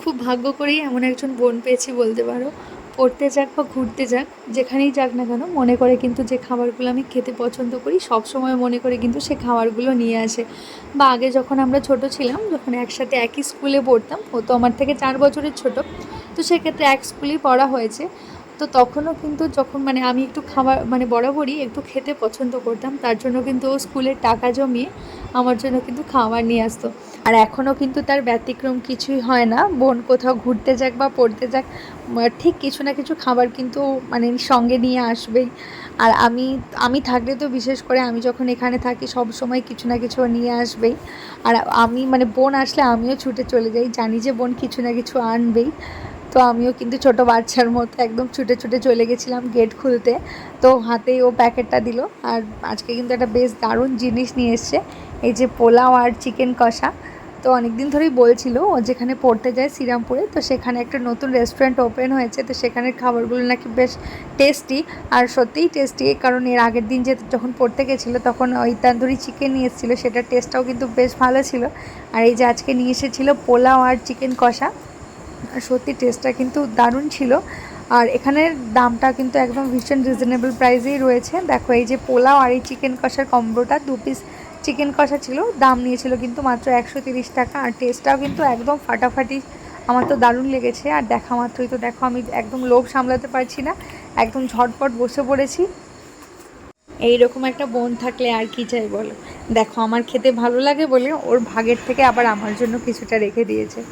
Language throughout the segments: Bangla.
খুব ভাগ্য করেই এমন একজন বোন পেয়েছি বলতে পারো। পড়তে যাক বা ঘুরতে যাক, যেখানেই যাক না কেন মনে করে কিন্তু যে খাবারগুলো আমি খেতে পছন্দ করি সব সময় মনে করে কিন্তু সে খাবারগুলো নিয়ে আসে। বা আগে যখন আমরা ছোট ছিলাম, যখন একসাথে একই স্কুলে পড়তাম, ও তো আমার থেকে 4 বছরের ছোট, তো সেক্ষেত্রে এক স্কুলেই পড়া হয়েছে। তো তখনও কিন্তু যখন আমি একটু খাবার বরাবরই একটু খেতে পছন্দ করতাম, তার জন্য কিন্তু ও স্কুলের টাকা জমিয়ে আমার জন্য কিন্তু খাবার নিয়ে আসতো। আর এখনও কিন্তু তার ব্যতিক্রম কিছুই হয় না। বোন কোথাও ঘুরতে যাক বা পড়তে যাক, ঠিক কিছু না কিছু খাবার কিন্তু সঙ্গে নিয়ে আসবেই। আর আমি আমি থাকলে তো বিশেষ করে, আমি যখন এখানে থাকি সব সময় কিছু না কিছু নিয়ে আসবেই। আর আমি বোন আসলে আমিও ছুটে চলে যাই, জানি যে বোন কিছু না কিছু আনবেই। তো আমিও কিন্তু ছোটো বাচ্চার মতো একদম ছুটে ছুটে চলে গেছিলাম গেট খুলতে। তো হাতেই ও প্যাকেটটা দিল। আর আজকে কিন্তু একটা বেশ দারুণ জিনিস নিয়ে এসছে, এই যে পোলাও আর চিকেন কষা। তো অনেক দিন ধরেই বলছিল, ও যেখানে পড়তে যায় শ্রীরামপুরে, তো সেখানে একটা নতুন রেস্টুরেন্ট ওপেন হয়েছে, তো সেখানের খাবারগুলো নাকি বেশ টেস্টি। আর সত্যিই টেস্টি, কারণ এর আগের দিন যখন পড়তে গেছিলো তখন ওই তান্দুরি চিকেন নিয়ে এসেছিলো, সেটার টেস্টটাও কিন্তু বেশ ভালো ছিল। আর এই যে আজকে নিয়ে এসেছিলো পোলাও আর চিকেন কষা, সত্যি টেস্টটা কিন্তু দারুণ ছিল। আর এখানের দামটা কিন্তু একদম ভীষণ রিজনেবল প্রাইসেই রয়েছে। দেখো, এই যে পোলাও আর এই চিকেন কষার কম্বোটা, 2 পিস চিকেন কষা ছিল, দাম নিয়েছিল কিন্তু মাত্র 130 টাকা। আর টেস্টটাও কিন্তু একদম ফাটাফাটি, আমার তো দারুণ লেগেছে। আর দেখা মাত্রই তো দেখো, আমি একদম লোভ সামলাতে পারছি না, একদম ঝটপট বসে পড়েছি। এইরকম একটা বোন থাকলে আর কি চাই বলো। দেখো, আমার খেতে ভালো লাগে বলে ওর ভাগের থেকে আবার আমার জন্য কিছুটা রেখে দিয়েছে।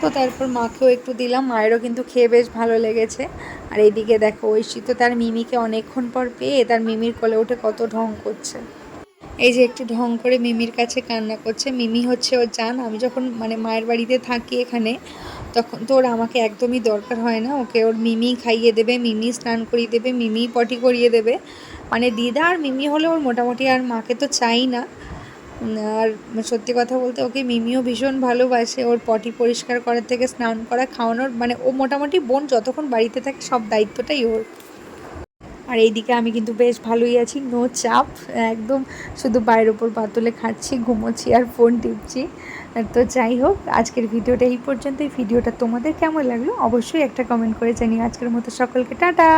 তো তারপর মাকেও একটু দিলাম, মায়েরও কিন্তু খেয়ে বেশ ভালো লেগেছে। আর এইদিকে দেখো, ঐশী তো তার মিমিকে অনেকক্ষণ পর পেয়ে তার মিমির কোলে উঠে কত ঢং করছে। এই যে একটু ঢং করে মিমির কাছে কান্না করছে। মিমি হচ্ছে ওর জান। আমি যখন মায়ের বাড়িতে থাকি এখানে, তখন তো ওর আমাকে একদমই দরকার হয় না, ওকে ওর মিমি খাইয়ে দেবে, মিমি স্নান করিয়ে দেবে, মিমি পটি করিয়ে দেবে। দিদা আর মিমি হলে ওর মোটামুটি আর মাকে তো চাই না। আর সত্যি কথা বলতে ওকে মিমিও ভীষণ ভালোবাসে, ওর পটি পরিষ্কার করার থেকে স্নান করা, খাওয়ানোর, ও মোটামুটি বোন যতক্ষণ বাড়িতে থাকে সব দায়িত্বটাই ওর। আর এইদিকে আমি কিন্তু বেশ ভালোই আছি, নো চাপ একদম, শুধু পায়ের ওপর পা তুলে খাচ্ছি, ঘুমোচ্ছি আর ফোন টিপছি। তো যাই হোক, আজকের ভিডিওটা এই পর্যন্তই। ভিডিওটা তোমাদের কেমন লাগলো অবশ্যই একটা কমেন্ট করে জানিও। আজকের মতো সকলকে টাটা।